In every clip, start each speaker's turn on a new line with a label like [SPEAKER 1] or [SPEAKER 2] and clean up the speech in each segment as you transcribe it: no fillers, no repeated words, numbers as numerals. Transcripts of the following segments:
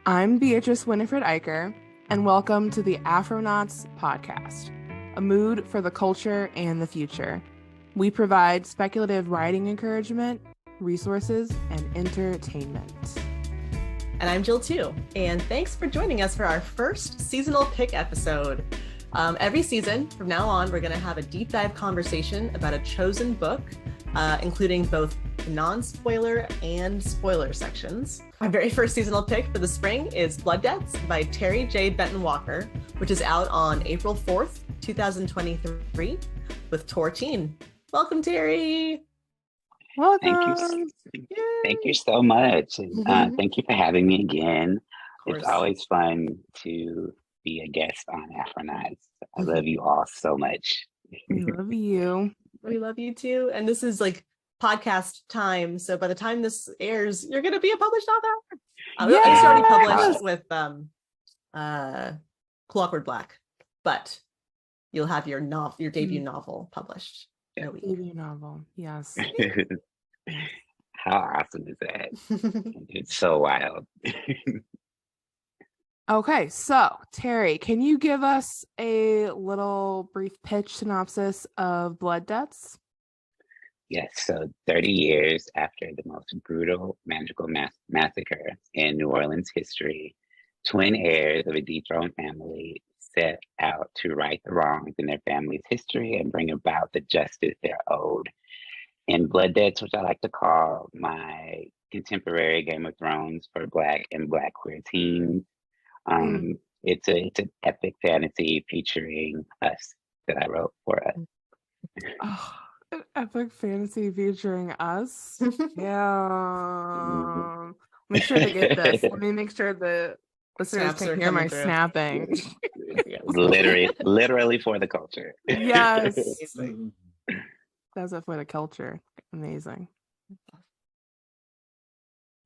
[SPEAKER 1] I'm Beatrice Winifred Eicher, and welcome to the Afronauts podcast, a mood for the culture and the future. We provide speculative writing encouragement, resources, and entertainment.
[SPEAKER 2] And I'm Jill too, and thanks for joining us for our first seasonal pick episode. Every season from now on, we're going to have a deep dive conversation about a chosen book, including both non-spoiler and spoiler sections. Our very first seasonal pick for the spring is Blood Debts by Terry J. Benton-Walker, which is out on April 4th, 2023 with Tor Teen. Welcome, Terry.
[SPEAKER 1] Welcome.
[SPEAKER 3] Thank you so much. Thank you for having me again. It's always fun to be a guest on Afronauts. I love you all so much.
[SPEAKER 1] We love you.
[SPEAKER 2] We love you too. And this is like podcast time. So by the time this airs, you're going to be a published author. It's already published with Clockwork Black, but you'll have your debut novel published.
[SPEAKER 1] Debut novel, yes.
[SPEAKER 3] How awesome is that? It's so wild.
[SPEAKER 1] Okay, so Terry, can you give us a little brief pitch synopsis of Blood Debts?
[SPEAKER 3] Yes, so 30 years after the most brutal magical massacre in New Orleans history, twin heirs of a dethroned family set out to right the wrongs in their family's history and bring about the justice they're owed. In Blood Debts, which I like to call my contemporary Game of Thrones for Black and Black queer teens, it's an epic fantasy featuring us that I wrote for us.
[SPEAKER 1] Oh, an epic fantasy featuring us? Yeah. Make sure to get this. Let me make sure the listeners can hear my snapping.
[SPEAKER 3] literally for the culture.
[SPEAKER 1] Yes. That's it for the culture. Amazing.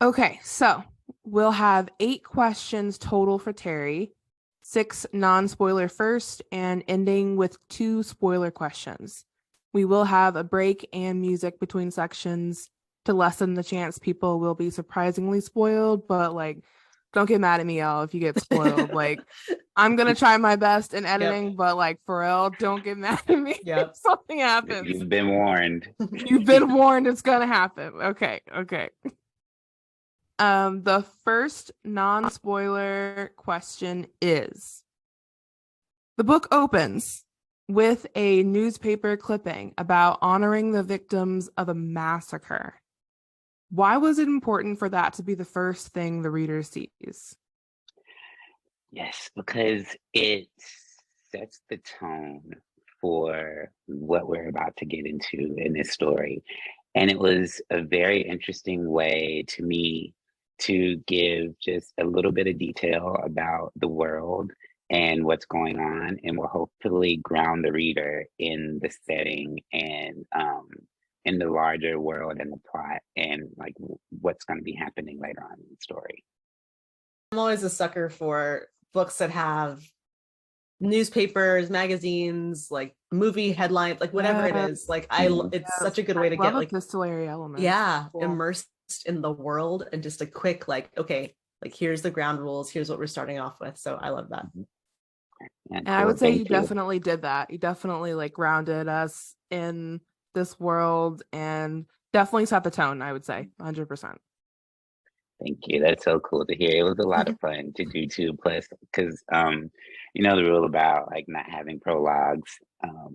[SPEAKER 1] Okay, so we'll have 8 questions total for Terry, 6 non-spoiler first, and ending with 2 spoiler questions. We will have a break and music between sections to lessen the chance people will be surprisingly spoiled, but don't get mad at me, y'all, if you get spoiled. I'm gonna try my best in editing, but for real, don't get mad at me if something happens.
[SPEAKER 3] You've been warned.
[SPEAKER 1] You've been warned. It's gonna happen. Okay. The first non-spoiler question is: the book opens with a newspaper clipping about honoring the victims of a massacre. Why was it important for that to be the first thing the reader sees?
[SPEAKER 3] Yes, because it sets the tone for what we're about to get into in this story. And it was a very interesting way to me to give just a little bit of detail about the world and what's going on, and will hopefully ground the reader in the setting and in the larger world and the plot and what's going to be happening later on in the story.
[SPEAKER 2] I'm always a sucker for books that have newspapers, magazines, movie headlines, whatever it is. It's such a good way to get
[SPEAKER 1] epistolary element.
[SPEAKER 2] Cool. Immersed in the world and just a quick here's the ground rules, here's what we're starting off with. So I love that.
[SPEAKER 1] And I would say you definitely did that. You definitely grounded us in this world and definitely set the tone, I would say 100%.
[SPEAKER 3] Thank you. That's so cool to hear. It was a lot of fun to do too. Plus, because the rule about not having prologues.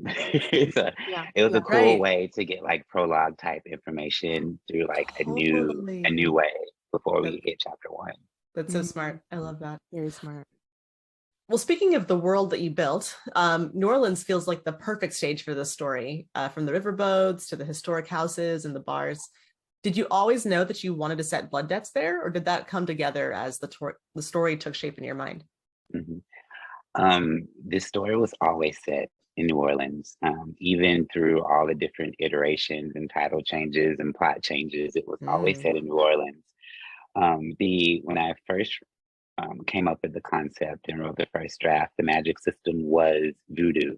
[SPEAKER 3] It was a cool way to get prologue type information through a new way before we hit chapter 1.
[SPEAKER 2] That's so smart. I love that.
[SPEAKER 1] Very smart.
[SPEAKER 2] Well, speaking of the world that you built, New Orleans feels like the perfect stage for this story, from the riverboats to the historic houses and the bars. Did you always know that you wanted to set Blood Debts there, or did that come together as the story took shape in your mind?
[SPEAKER 3] This story was always set in New Orleans, even through all the different iterations and title changes and plot changes. It was always set in New Orleans. When I first came up with the concept and wrote the first draft, the magic system was voodoo.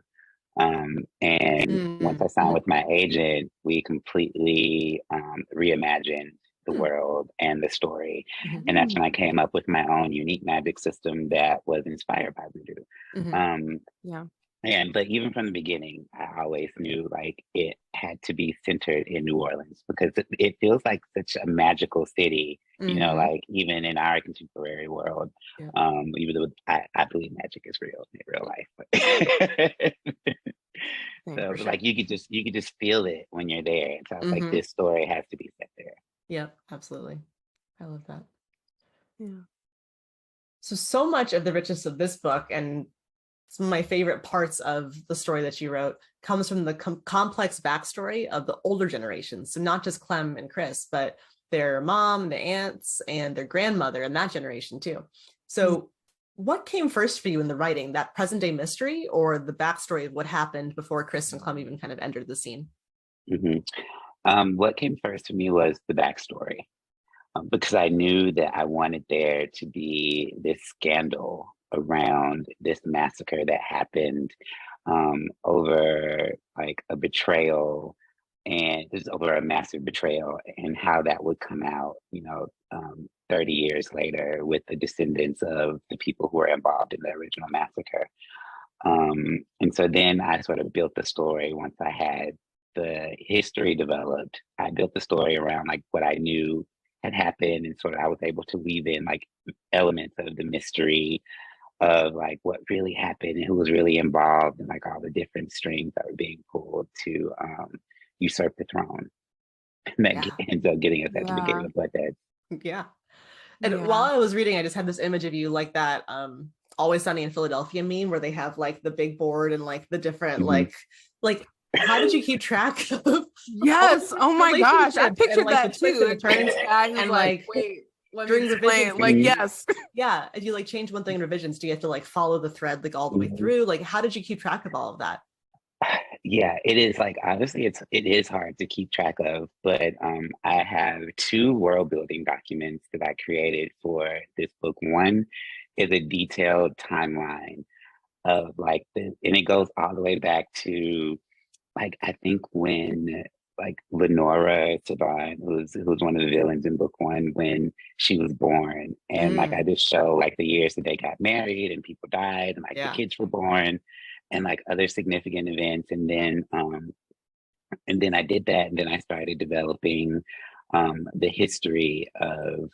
[SPEAKER 3] And once I signed with my agent, we completely reimagined the world and the story.
[SPEAKER 2] Mhm.
[SPEAKER 3] And that's when I came up with my own unique magic system that was inspired by voodoo.
[SPEAKER 2] Mhm.
[SPEAKER 1] Yeah.
[SPEAKER 3] But even from the beginning, I always knew like it had to be centered in New Orleans because it feels like such a magical city,
[SPEAKER 2] Mhm.
[SPEAKER 3] like even in our contemporary world.
[SPEAKER 2] Yeah.
[SPEAKER 3] Even though I believe magic is real in real life.
[SPEAKER 1] Same.
[SPEAKER 3] So
[SPEAKER 2] For sure.
[SPEAKER 3] like you could just feel it when you're there. And so I was like,
[SPEAKER 2] Mhm.
[SPEAKER 3] this story has to be set there.
[SPEAKER 2] Yep, absolutely. I love that.
[SPEAKER 1] Yeah.
[SPEAKER 2] So much of the richness of this book and some of my favorite parts of the story that you wrote comes from the complex backstory of the older generations. So not just Clem and Chris, but their mom, the aunts, and their grandmother and that generation too. So what came first for you in the writing, that present day mystery or the backstory of what happened before Chris and Clem even kind of entered the scene?
[SPEAKER 3] Hmm What came first for me was the backstory. Because I knew that I wanted there to be this scandal around this massacre that happened over like a betrayal and this over a massive betrayal and how that would come out, 30 years later with the descendants of the people who were involved in the original massacre. And so then I sort of built the story once I had the history developed. I built the story around like what I knew had happened, and sort of I was able to weave in like elements of the mystery of like what really happened and who was really involved and like all the different strings that were being pulled to usurp the throne. And that
[SPEAKER 2] Yeah.
[SPEAKER 3] ends up getting us at the beginning
[SPEAKER 1] Yeah.
[SPEAKER 3] of Blood Dead.
[SPEAKER 2] Yeah. And while
[SPEAKER 1] Yeah.
[SPEAKER 2] I was reading, I just had this image of you like that Always Sunny in Philadelphia meme where they have like the big board and like the different
[SPEAKER 3] Mhm.
[SPEAKER 2] like how did you keep track of all
[SPEAKER 1] Yes.
[SPEAKER 2] the
[SPEAKER 1] Oh my gosh. I
[SPEAKER 2] relationships and
[SPEAKER 1] pictured
[SPEAKER 2] like the
[SPEAKER 1] that
[SPEAKER 2] twists
[SPEAKER 1] too.
[SPEAKER 2] and the
[SPEAKER 1] It came
[SPEAKER 2] turns
[SPEAKER 1] back. He was
[SPEAKER 2] and
[SPEAKER 1] like,
[SPEAKER 2] like
[SPEAKER 1] wait, let me
[SPEAKER 2] during revisions
[SPEAKER 1] explain.
[SPEAKER 2] do
[SPEAKER 1] Like,
[SPEAKER 2] you
[SPEAKER 1] yes.
[SPEAKER 2] yeah, if you like change one thing in revisions, do you have to like follow the thread like all the way
[SPEAKER 3] Mhm.
[SPEAKER 2] through? Like how did you keep track of all of that?
[SPEAKER 3] Yeah, it is like honestly, it is hard to keep track of, but I have two world building documents that I created for this book. One is a detailed timeline of like and it goes all the way back to like I think when like Lenora Savon, who's one of the villains in book one, when she was born, and like I
[SPEAKER 2] Mm,
[SPEAKER 3] just show like the years that they got married and people died and like the
[SPEAKER 2] yeah.
[SPEAKER 3] kids were born and like other significant events, and then I did that, and then I started developing the history of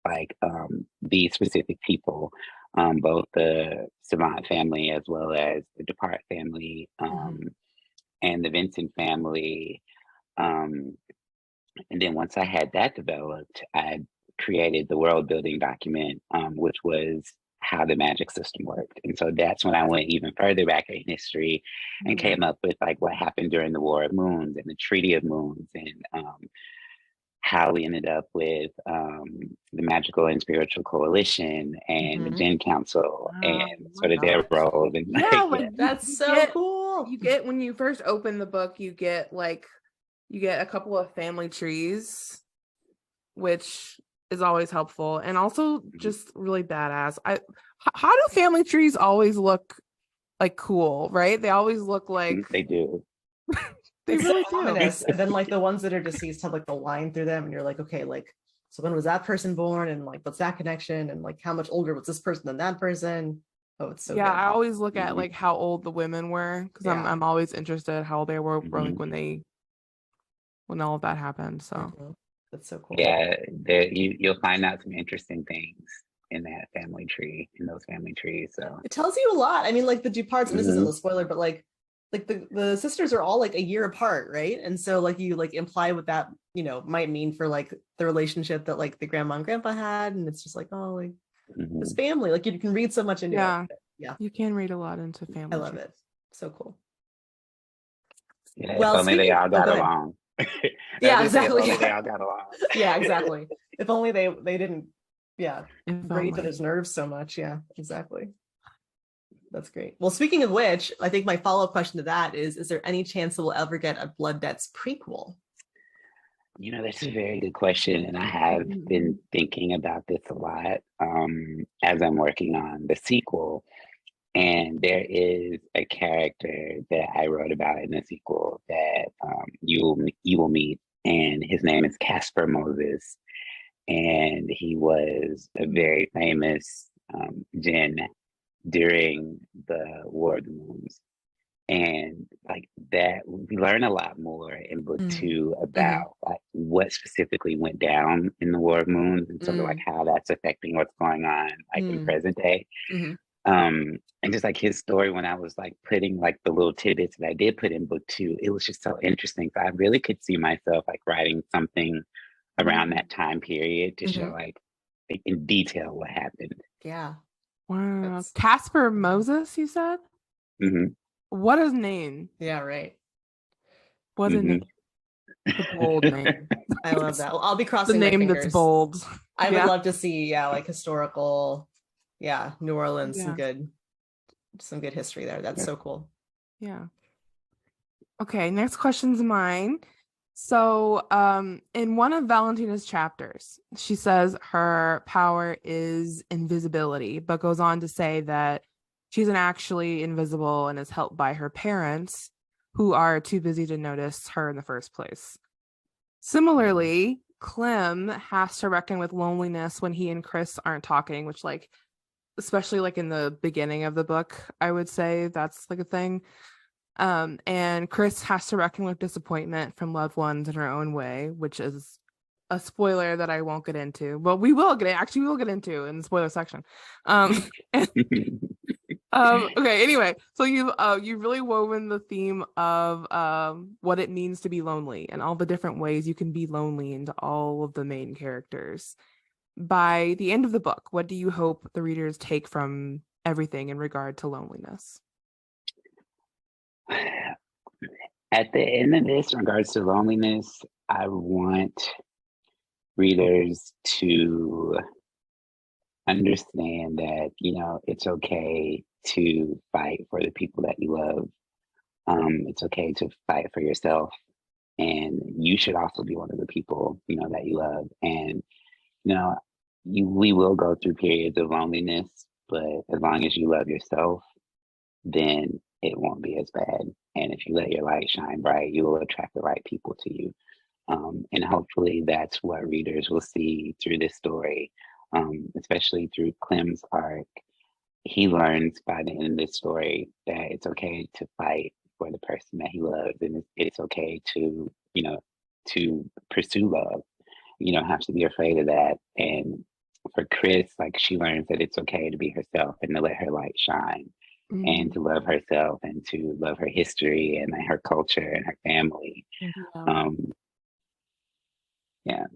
[SPEAKER 3] like these specific people, both the Savant family as well as the Depart family,
[SPEAKER 2] Mhm.
[SPEAKER 3] and the Vincent family. Um, and then once I had that developed, I created the world building document, which was how the magic system worked. And so that's when I went even further back in history and
[SPEAKER 2] Mm.
[SPEAKER 3] came up with like what happened during the War of Moons and the Treaty of Moons and how we ended up with the Magical and Spiritual Coalition and the
[SPEAKER 2] Mhm.
[SPEAKER 3] Gen Council
[SPEAKER 1] Oh
[SPEAKER 3] and
[SPEAKER 1] my
[SPEAKER 3] sort of their
[SPEAKER 1] gosh.
[SPEAKER 3] roles and
[SPEAKER 1] Yeah,
[SPEAKER 3] like
[SPEAKER 1] like
[SPEAKER 3] yeah.
[SPEAKER 2] That's
[SPEAKER 1] you
[SPEAKER 2] so
[SPEAKER 1] get
[SPEAKER 2] cool.
[SPEAKER 1] when you first open the book, you get a couple of family trees, which is always helpful and also
[SPEAKER 3] Mhm.
[SPEAKER 1] just really badass. How do family trees always look like cool, right? They always look like
[SPEAKER 3] They do.
[SPEAKER 1] they
[SPEAKER 2] It's so
[SPEAKER 1] really do.
[SPEAKER 2] ominous. And then like the ones that are deceased have like the line through them, and you're like, okay, like so when was that person born, and like what's that connection, and like how much older was this person than that person? Oh, it's so
[SPEAKER 1] Yeah,
[SPEAKER 2] good.
[SPEAKER 1] I always look at
[SPEAKER 3] Mhm.
[SPEAKER 1] like how old the women were because
[SPEAKER 2] Yeah.
[SPEAKER 1] I'm always interested how they were like
[SPEAKER 3] Mhm.
[SPEAKER 1] when all of that happened. So
[SPEAKER 2] Mhm. That's so cool.
[SPEAKER 3] Yeah, you'll find out some interesting things in that family tree, in those family trees. So,
[SPEAKER 2] It tells you a lot. I mean, like the Duparts, and this isn't
[SPEAKER 3] hmm
[SPEAKER 2] a spoiler, but like the sisters are all like a year apart, right? And so like you like imply what that, might mean for like the relationship that like the grandma and grandpa had. And it's just like, oh, like this
[SPEAKER 3] hmm
[SPEAKER 2] family. Like you can read so much into it.
[SPEAKER 1] yeah,
[SPEAKER 2] Yeah,
[SPEAKER 1] you can read a lot into
[SPEAKER 2] I
[SPEAKER 1] family
[SPEAKER 2] love
[SPEAKER 1] trees.
[SPEAKER 2] it. So cool.
[SPEAKER 3] yeah, if
[SPEAKER 2] Well,
[SPEAKER 3] only they
[SPEAKER 2] speaking,
[SPEAKER 3] all
[SPEAKER 2] oh,
[SPEAKER 3] got
[SPEAKER 2] go ahead.
[SPEAKER 3] along. I was
[SPEAKER 2] Yeah,
[SPEAKER 3] gonna say, if
[SPEAKER 2] exactly.
[SPEAKER 3] only they
[SPEAKER 2] Yeah,
[SPEAKER 3] all got along.
[SPEAKER 2] yeah, exactly. If only they didn't, yeah,
[SPEAKER 1] If
[SPEAKER 2] grate each
[SPEAKER 1] only.
[SPEAKER 2] other's nerves so much. Yeah, exactly. That's great. Well, speaking of which, I think my follow-up question to that is there any chance that we'll ever get a Blood Debts prequel?
[SPEAKER 3] That's a very good question, and I have been
[SPEAKER 1] Mhm.
[SPEAKER 3] thinking about this a lot as I'm working on the sequel. And there is a character that I wrote about in the sequel that you will meet, and his name is Casper Moses. and he was a very famous djinn during the War of the Moons. And like that, we learn a lot more in book
[SPEAKER 2] Mm.
[SPEAKER 3] two
[SPEAKER 2] Mm-hmm.
[SPEAKER 3] about like what specifically went down in the War of Moons and sort of like how that's affecting what's going on like in present day.
[SPEAKER 2] Mm-hmm.
[SPEAKER 3] And just like his story, when I was like putting like the little tidbits that I did put in book two, it was just so interesting. So I really could see myself like writing something around that time period to show like in detail what happened.
[SPEAKER 2] Yeah.
[SPEAKER 1] Wow. Casper Moses, you said?
[SPEAKER 3] Mm-hmm.
[SPEAKER 1] What a name.
[SPEAKER 2] Yeah, right.
[SPEAKER 1] What a name. The bold name.
[SPEAKER 2] I love that. Well, I'll be crossing
[SPEAKER 1] the
[SPEAKER 2] my
[SPEAKER 1] name
[SPEAKER 2] fingers.
[SPEAKER 1] That's bold.
[SPEAKER 2] I would love to see, like historical, New Orleans, some good history there. That's so cool.
[SPEAKER 1] Yeah. Okay, next question's mine. So, in one of Valentina's chapters, she says her power is invisibility, but goes on to say that she isn't actually invisible and is helped by her parents, who are too busy to notice her in the first place. Similarly, Clem has to reckon with loneliness when he and Chris aren't talking, which, like, especially like in the beginning of the book, I would say that's like a thing. And Chris has to reckon with disappointment from loved ones in her own way, which is a spoiler that I won't get into, but we will get into in the spoiler section. Okay, anyway, so you've really woven the theme of what it means to be lonely and all the different ways you can be lonely into all of the main characters. By the end of the book, what do you hope the readers take from everything in regard to loneliness?
[SPEAKER 3] At the end of this, in regards to loneliness, I want readers to understand that, it's okay to fight for the people that you love. It's okay to fight for yourself. And you should also be one of the people, that you love. And, we will go through periods of loneliness, but as long as you love yourself, then it won't be as bad. And if you let your light shine bright, you will attract the right people to you. And hopefully that's what readers will see through this story, especially through Clem's arc. He learns by the end of this story that it's okay to fight for the person that he loves, and it's okay to, to pursue love. You don't have to be afraid of that. And for Chris, like she learns that it's okay to be herself and to let her light shine. And to love herself and to love her history and her culture and her family.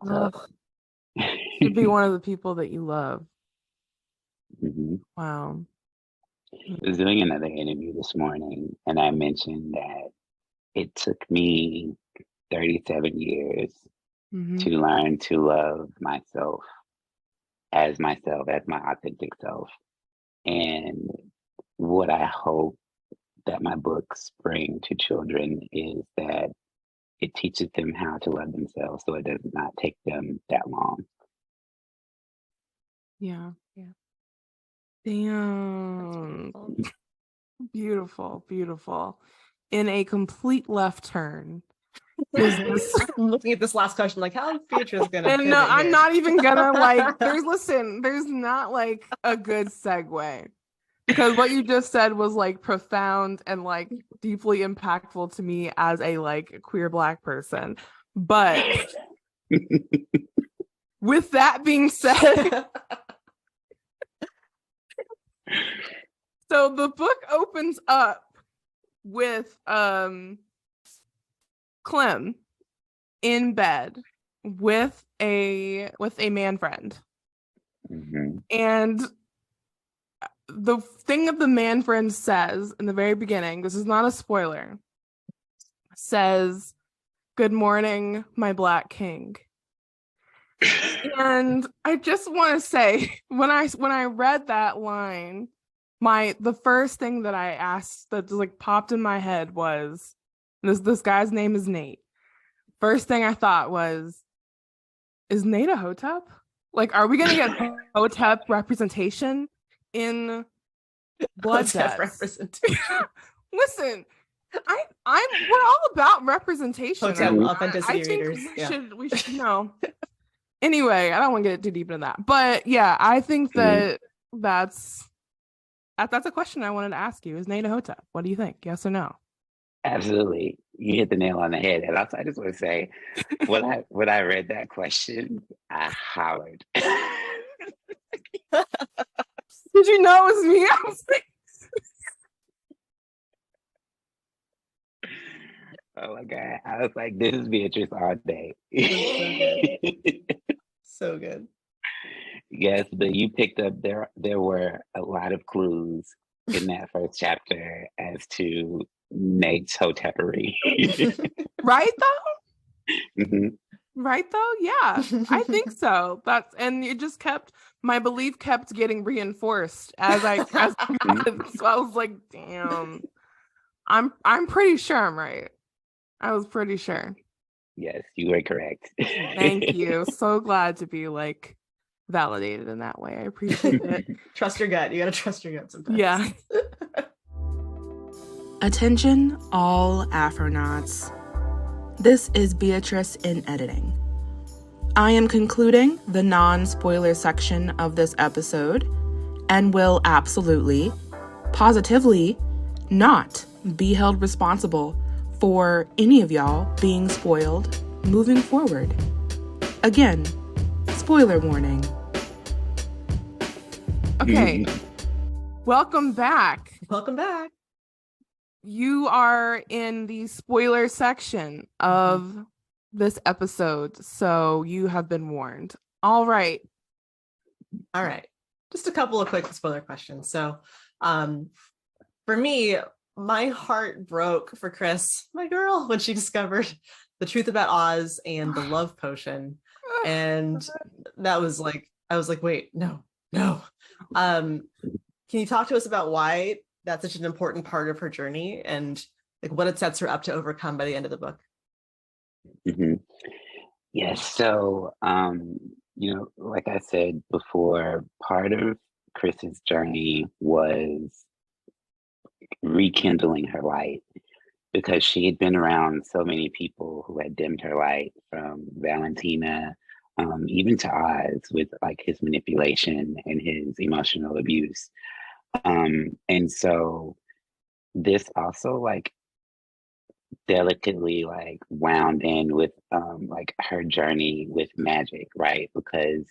[SPEAKER 3] So
[SPEAKER 1] to be one of the people that you love. Wow.
[SPEAKER 3] I was doing another interview this morning and I mentioned that it took me 37 years to learn to love myself, as my authentic self. And what I hope that my books bring to children is that it teaches them how to love themselves so it does not take them that long.
[SPEAKER 1] Yeah. Damn. Beautiful. In a complete left turn.
[SPEAKER 2] I'm looking at this last question, like, how Beatrice gonna
[SPEAKER 1] and no, I'm not even gonna there's not like a good segue. Because what you just said was like profound and like deeply impactful to me as a like queer Black person. But with that being said, so the book opens up with Clem in bed with a man friend. And the thing that the man friend says in the very beginning, this is not a spoiler, says, "Good morning, my Black king." And I just want to say, when I read that line, the first thing that I asked that just like popped in my head was, this guy's name is Nate. First thing I thought was, is Nate a Hotep? Like, are we gonna get Hotep representation in Blood Deaths?
[SPEAKER 2] Representation.
[SPEAKER 1] Listen, we're all about representation.
[SPEAKER 2] Hotep authenticity
[SPEAKER 1] I think
[SPEAKER 2] readers.
[SPEAKER 1] we should know. Anyway, I don't want to get too deep into that. But yeah, I think that that's a question I wanted to ask you. Is Nada Hotep? What do you think? Yes or no?
[SPEAKER 3] Absolutely. You hit the nail on the head. And also, I just want to say, when I read that question, I hollered.
[SPEAKER 1] Did you know it was me? I was like,
[SPEAKER 3] oh my God. I was like, this is Beatrice all day.
[SPEAKER 2] So good.
[SPEAKER 3] Yes, but you picked up there were a lot of clues in that first chapter as to Nate's hotepery.
[SPEAKER 1] right though?
[SPEAKER 3] Mhm.
[SPEAKER 1] Right though? Yeah, I think so. And it just my belief kept getting reinforced as so I was like, damn. I'm pretty sure I'm right. I was pretty sure.
[SPEAKER 3] Yes, you were correct.
[SPEAKER 1] Thank you. So glad to be like validated in that way. I appreciate it.
[SPEAKER 2] Trust your gut. You gotta trust your gut sometimes.
[SPEAKER 1] Yeah. Attention, all Afronauts. This is Beatrice in editing. I am concluding the non-spoiler section of this episode and will absolutely, positively not be held responsible for any of y'all being spoiled moving forward. Again, spoiler warning. Okay. Welcome back.
[SPEAKER 2] Welcome back.
[SPEAKER 1] You are in the spoiler section of this episode, so you have been warned. All right.
[SPEAKER 2] Just a couple of quick spoiler questions. So, for me, my heart broke for Chris, my girl, when she discovered the truth about Oz and the love potion. And that was like, I was like, wait, no. Can you talk to us about why that's such an important part of her journey and like what it sets her up to overcome by the end of the book?
[SPEAKER 3] Mhm. Yes, so like I said before, part of Chris's journey was rekindling her light because she had been around so many people who had dimmed her light, from Valentina, even to Oz, with like his manipulation and his emotional abuse. And so this also like delicately like wound in with like her journey with magic, right? Because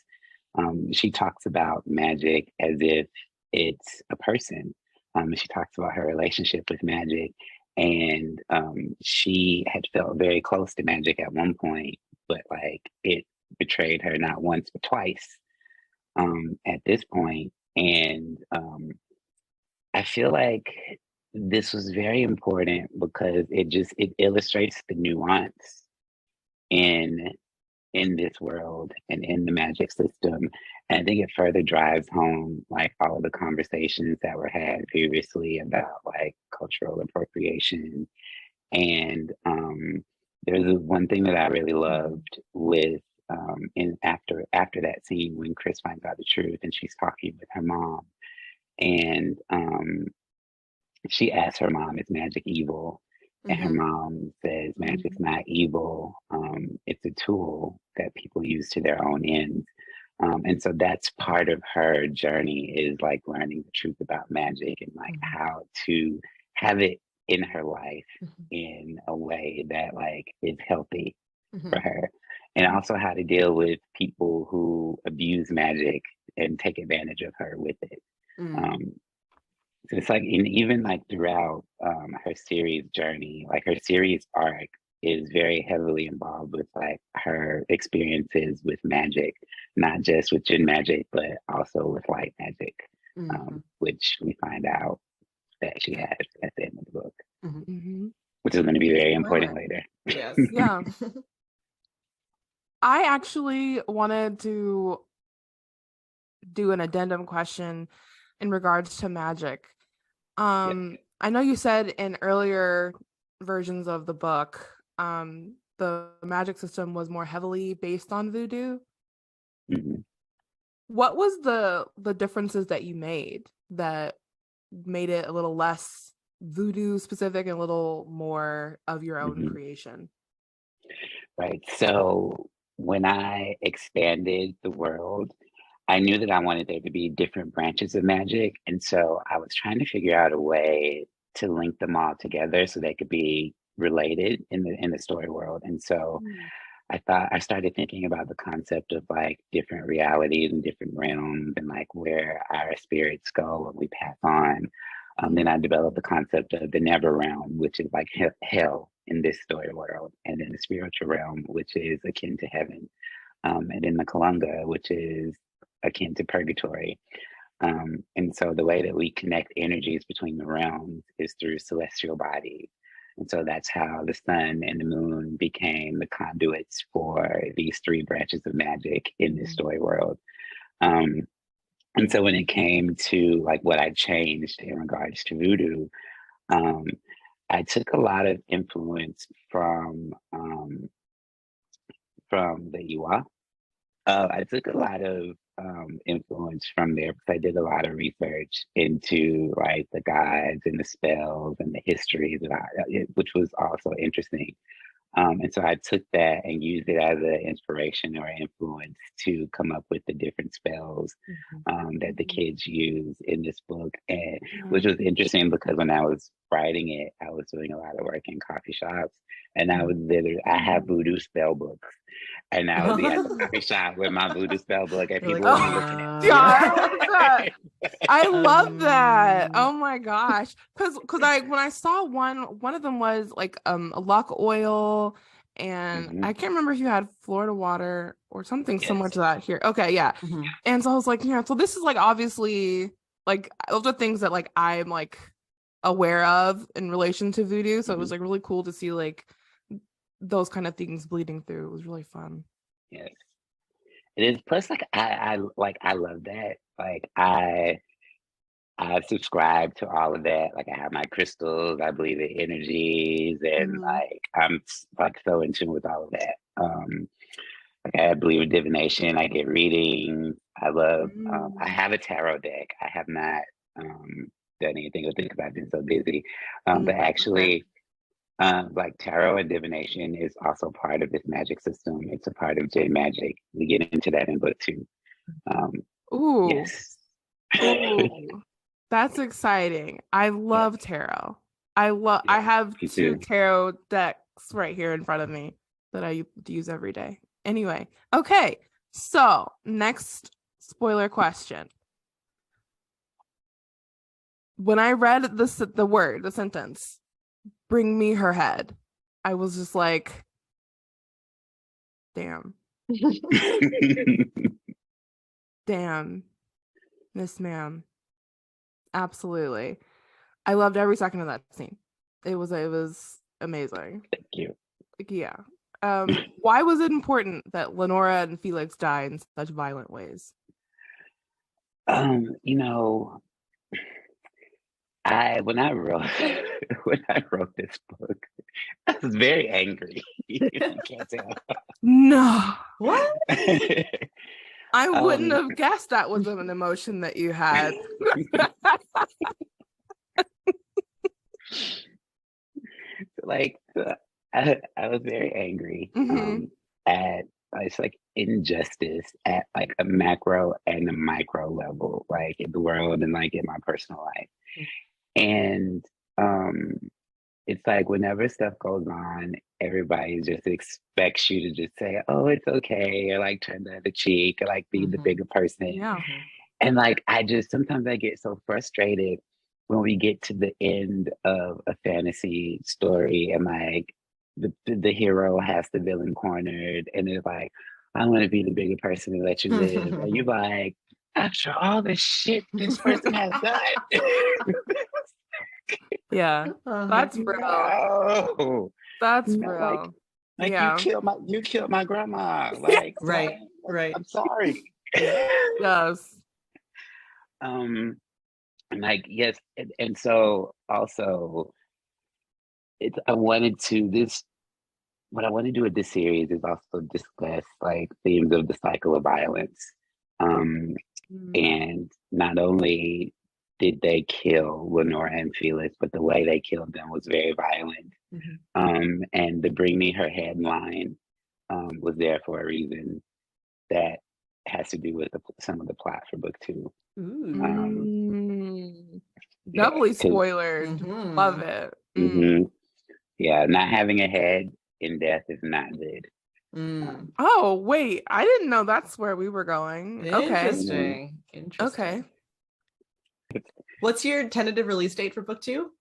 [SPEAKER 3] she talks about magic as if it's a person. She talks about her relationship with magic, and she had felt very close to magic at one point, but like it betrayed her not once but twice at this point. And I feel like this was very important because it illustrates the nuance in this world and in the magic system. And I think it further drives home like all of the conversations that were had previously about like cultural appropriation. And there's one thing that I really loved with in after that scene when Chris finds out the truth and she's talking with her mom, and she asks her mom, "Is magic evil?" And her mom says, "Magic's not evil. It's a tool that people use to their own ends." And so that's part of her journey, is like learning the truth about magic and like how to have it in her life in a way that like is healthy for her. And also how to deal with people who abuse magic and take advantage of her with it. So it's like, and even like throughout her series journey, like her series arc is very heavily involved with like her experiences with magic, not just with gin magic, but also with light magic, which we find out that she has at the end of the book, which is going to be very important later.
[SPEAKER 2] Yes.
[SPEAKER 1] Yeah. I actually wanted to do an addendum question in regards to magic. I know you said in earlier versions of the book, the magic system was more heavily based on voodoo. What was the differences that you made that made it a little less voodoo specific and a little more of your own creation?
[SPEAKER 3] Right. So when I expanded the world, I knew that I wanted there to be different branches of magic. And so I was trying to figure out a way to link them all together so they could be related in the story world. And so I started thinking about the concept of like different realities and different realms and like where our spirits go when we pass on. Then I developed the concept of the never realm, which is like hell in this story world, and then the spiritual realm, which is akin to heaven, and then the Kalunga, which is akin to purgatory. And so the way that we connect energies between the realms is through celestial bodies. And so that's how the sun and the moon became the conduits for these three branches of magic in this story world. Um, and so when it came to like what I changed in regards to voodoo, um, I took a lot of influence from the Iwa. I took a lot of influence from there because I did a lot of research into like the gods and the spells and the histories, which was also interesting. And so I took that and used it as an inspiration or influence to come up with the different spells that the kids use in this book. And which was interesting because when I was writing it, I was doing a lot of work in coffee shops. And I have voodoo spell books. And I would be at the coffee shop with my voodoo spell book and
[SPEAKER 2] You're
[SPEAKER 3] people
[SPEAKER 2] like,
[SPEAKER 3] would be looking at me.
[SPEAKER 1] Yeah, I love that. I love that.
[SPEAKER 2] Um,
[SPEAKER 1] Oh my gosh. Cause I when I saw one of them was like a luck oil, and
[SPEAKER 3] Mhm.
[SPEAKER 1] I can't remember if you had Florida water or something similar
[SPEAKER 3] Yes.
[SPEAKER 1] to that here. Okay, yeah.
[SPEAKER 2] mhm.
[SPEAKER 1] And so I was like, yeah, so this is like obviously like those are things that like I'm like aware of in relation to voodoo. So it was like really cool to see like those kind of things bleeding through. It was really fun.
[SPEAKER 3] Yes. It is. Plus, like I love that. Like I subscribe to all of that. Like I have my crystals. I believe in energies, and like like so in tune with all of that. Like I believe in divination. I get readings. I love. I have a tarot deck. I have not done anything with it because I've been so busy. But actually, like tarot and divination is also part of this magic system. It's a part of J magic. We get into that in book 2.
[SPEAKER 1] Ooh.
[SPEAKER 3] Yes.
[SPEAKER 1] Ooh. That's exciting. I love tarot. I
[SPEAKER 3] Yeah,
[SPEAKER 1] have
[SPEAKER 3] me
[SPEAKER 1] 2
[SPEAKER 3] too.
[SPEAKER 1] tarot decks right here in front of me that I use every day. Anyway, okay. So, next spoiler question. When I read the sentence, bring me her head, I was just like, damn. Damn. Miss ma'am. Absolutely. I loved every second of that scene. It was amazing.
[SPEAKER 3] Thank you.
[SPEAKER 1] Like, yeah. Why was it important that Lenora and Felix die in such violent ways?
[SPEAKER 3] You know, when I wrote when I wrote this book, I was very angry. You can't tell.
[SPEAKER 1] No.
[SPEAKER 2] What?
[SPEAKER 1] I wouldn't
[SPEAKER 3] Um,
[SPEAKER 1] have guessed that was an emotion that you had.
[SPEAKER 3] like I was very angry at it's like injustice at like a macro and a micro level, like in the world and like in my personal life. And it's like whenever stuff goes on, everybody just expects you to just say, "Oh, it's okay," or like turn the other cheek, or like be the bigger person.
[SPEAKER 1] Yeah.
[SPEAKER 3] And like I just sometimes I get so frustrated when we get to the end of a fantasy story and like the hero has the villain cornered and it's like, I want to be the bigger person and let you live. And you're like, after all the shit this person has done.
[SPEAKER 1] Yeah. That's real.
[SPEAKER 3] No.
[SPEAKER 1] That's
[SPEAKER 3] No,
[SPEAKER 1] real.
[SPEAKER 3] like
[SPEAKER 1] Yeah.
[SPEAKER 3] you killed my grandma. Like
[SPEAKER 2] Right. Right.
[SPEAKER 3] I'm sorry.
[SPEAKER 1] Yes.
[SPEAKER 3] And like yes, and so also it's I wanted to this what I want to do with this series is also discuss like themes of the cycle of violence. Um, and not only did they kill Lenora and Felix, but the way they killed them was very violent. And the bring me her head line was there for a reason that has to do with some of the plot for book 2.
[SPEAKER 2] Ooh.
[SPEAKER 1] Doubly
[SPEAKER 3] 'cause-
[SPEAKER 1] spoilered.
[SPEAKER 2] Mhm.
[SPEAKER 1] Love it.
[SPEAKER 3] Mhm. Yeah, not having a head in death is not good.
[SPEAKER 2] Mm.
[SPEAKER 1] Oh, wait. I didn't know that's where we were going. Okay.
[SPEAKER 2] Interesting. Interesting.
[SPEAKER 1] Okay.
[SPEAKER 2] What's your tentative release date for book 2?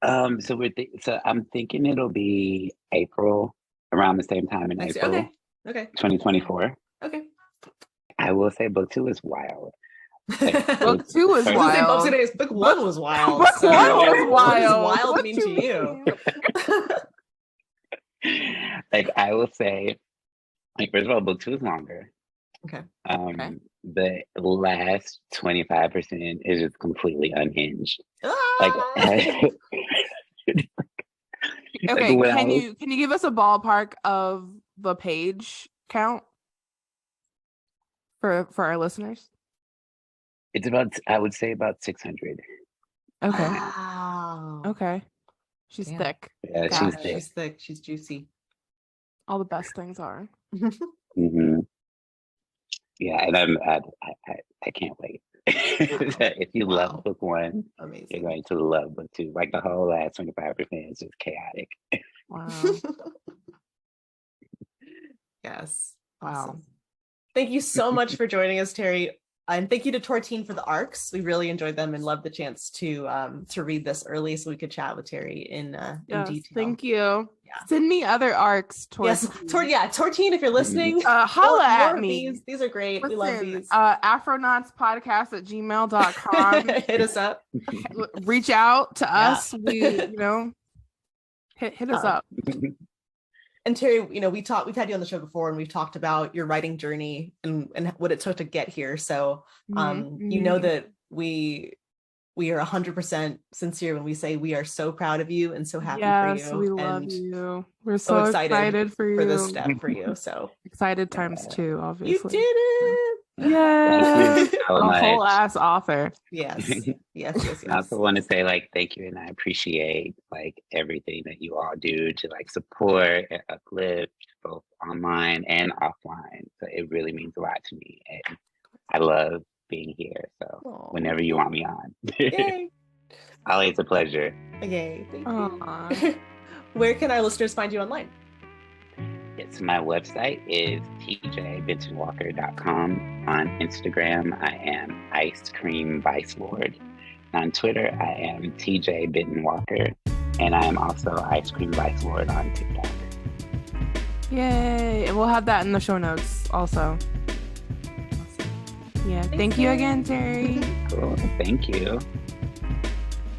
[SPEAKER 3] So I'm thinking it'll be April, around the same time in
[SPEAKER 2] Next year.
[SPEAKER 3] April,
[SPEAKER 2] Okay.
[SPEAKER 3] 2024.
[SPEAKER 2] Okay.
[SPEAKER 3] I will say book 2 is wild.
[SPEAKER 1] Book 2 is
[SPEAKER 3] I was
[SPEAKER 2] I was gonna say,
[SPEAKER 1] wild.
[SPEAKER 2] book 1 was wild.
[SPEAKER 1] Book
[SPEAKER 2] so-
[SPEAKER 1] 1 was
[SPEAKER 2] What
[SPEAKER 1] wild.
[SPEAKER 2] does wild
[SPEAKER 1] What
[SPEAKER 2] mean
[SPEAKER 1] you
[SPEAKER 2] to you?
[SPEAKER 3] Like I will say, like first of all, book 2 is longer.
[SPEAKER 2] Okay.
[SPEAKER 1] Okay.
[SPEAKER 3] The last 25% is just completely unhinged. Like,
[SPEAKER 2] Ah!
[SPEAKER 1] Okay,
[SPEAKER 3] when I
[SPEAKER 1] can
[SPEAKER 3] was-
[SPEAKER 1] you give us a ballpark of the page count for our listeners?
[SPEAKER 3] It's about, I would say about 600.
[SPEAKER 1] Okay.
[SPEAKER 2] Wow.
[SPEAKER 1] Okay. She's
[SPEAKER 2] Damn.
[SPEAKER 1] thick.
[SPEAKER 3] Yeah,
[SPEAKER 1] Got
[SPEAKER 3] she's
[SPEAKER 1] it.
[SPEAKER 3] thick.
[SPEAKER 2] She's thick. She's juicy.
[SPEAKER 1] All the best things are.
[SPEAKER 3] Hmm. Yeah, and I can't wait. If you
[SPEAKER 2] Wow.
[SPEAKER 3] love book 1, you're
[SPEAKER 2] Amazing.
[SPEAKER 3] going to love book 2. Like the whole last 25% is just chaotic.
[SPEAKER 1] Wow.
[SPEAKER 2] Yes.
[SPEAKER 1] Wow.
[SPEAKER 2] Awesome. Thank you so much for joining us, Terry. And thank you to Tortine for the arcs. We really enjoyed them and loved the chance to read this early so we could chat with Terry in
[SPEAKER 1] Yes,
[SPEAKER 2] detail.
[SPEAKER 1] thank you.
[SPEAKER 2] Yeah.
[SPEAKER 1] Send me other arcs towards
[SPEAKER 2] Yes, Tortine, if you're listening,
[SPEAKER 1] holla
[SPEAKER 2] more
[SPEAKER 1] at
[SPEAKER 2] of
[SPEAKER 1] me.
[SPEAKER 2] These are great. We love
[SPEAKER 1] Listen,
[SPEAKER 2] these.
[SPEAKER 1] afronautspodcast@gmail.com.
[SPEAKER 2] Hit us up.
[SPEAKER 1] Reach out to
[SPEAKER 2] Yeah.
[SPEAKER 1] us. We, hit us up.
[SPEAKER 2] And Terry, we've had you on the show before and we've talked about your writing journey and what it took to get here. So you know that we are 100% sincere when we say we are so proud of you and so happy for you.
[SPEAKER 1] We love
[SPEAKER 2] and
[SPEAKER 1] you. We're so excited for you.
[SPEAKER 2] for this step for you. So
[SPEAKER 1] excited times 2, obviously.
[SPEAKER 2] you did it.
[SPEAKER 1] Yes.
[SPEAKER 3] Thank you so
[SPEAKER 1] A
[SPEAKER 3] much.
[SPEAKER 1] whole ass author.
[SPEAKER 2] Yes. Yes.
[SPEAKER 3] I also want to say thank you, and I appreciate everything that you all do to support and uplift both online and offline. So it really means a lot to me, and I love being here. So whenever you want me on,
[SPEAKER 2] Yay.
[SPEAKER 3] always a pleasure.
[SPEAKER 2] Okay. Thank you.
[SPEAKER 1] Aw.
[SPEAKER 2] Where can our listeners find you online?
[SPEAKER 3] Yes, my website is tjbentonwalker.com. On Instagram, I am Ice Cream Vice Lord. On Twitter, I am TJ Benton-Walker, and I am also Ice Cream Vice Lord on TikTok.
[SPEAKER 1] Yay. And we'll have that in the show notes also. Yeah. Thank you again, Terry.
[SPEAKER 3] Cool. Thank you.